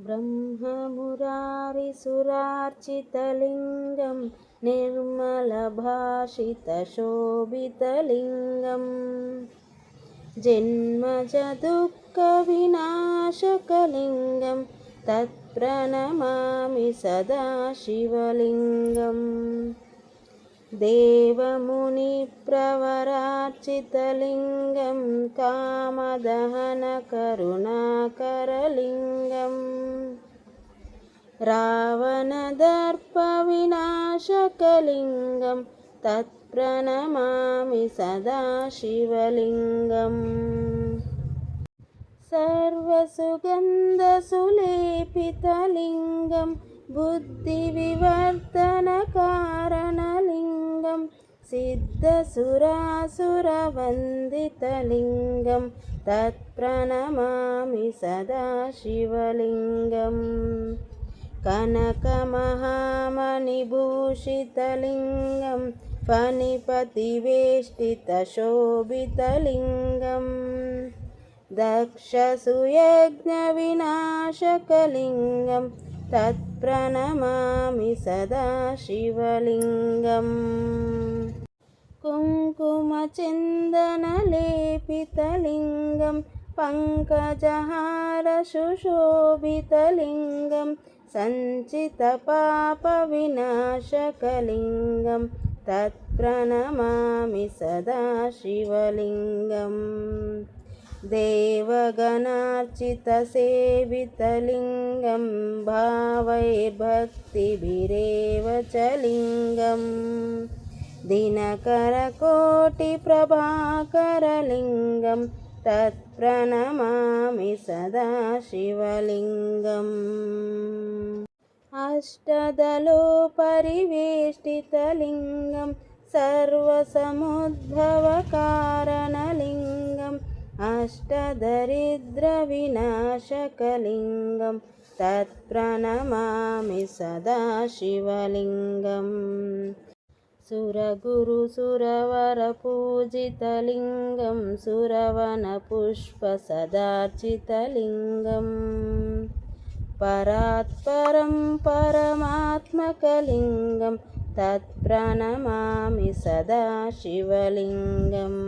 ब्रह्ममुरारिसुरार्चितलिङ्गं निर्मलभाषितशोभितलिङ्गं जन्मजदुःखविनाशकलिङ्गं तत्प्रणमामि सदा शिवलिङ्गम् देवमुनिप्रवरार्चितलिङ्गं कामदहनकरुणाकरलिङ्गं रावणदर्पविनाशकलिङ्गं तत्प्रणमामि सदा शिवलिङ्गम् सर्वसुगन्धसुलेपितलिङ्गं बुद्धिविवर्धनकारणलिङ्गं सिद्धसुरासुरवन्दितलिङ्गं तत्प्रणमामि सदा शिवलिङ्गम् कनकमहामणिभूषितलिङ्गं फणिपतिवेष्टितशोभितलिङ्गम् दक्षसुयज्ञविनाशकलिङ्गं तत्प्रणमामि सदा शिवलिङ्गम् कुङ्कुमचन्दनलेपितलिङ्गं पङ्कजहारसुशोभितलिङ्गं सञ्चितपापविनाशकलिङ्गं तत्प्रणमामि सदा शिवलिङ्गम् देवगणार्चितसेवितलिङ्गं भावैर्भक्तिभिरेव च लिङ्गं दिनकरकोटिप्रभाकरलिङ्गं तत्प्रणमामि सदा शिवलिङ्गम् अष्टदलोपरिवेष्टितलिङ्गं सर्वसमुद्भवकारणलिङ्गम् अष्टदरिद्रविनाशकलिङ्गं तत्प्रणमामि सदा शिवलिङ्गम् सुरगुरुसुरवरपूजितलिङ्गं सुरवनपुष्पसदार्चितलिङ्गं परात्परं परमात्मकलिङ्गं तत्प्रणमामि सदा शिवलिङ्गम्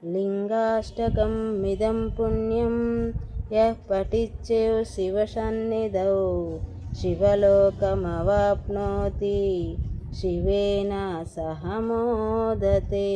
लिङ्गाष्टकमिदं पुण्यं यः पठित्येव शिवसन्निधौ शिवलोकमवाप्नोति शिवेन सह मोदते।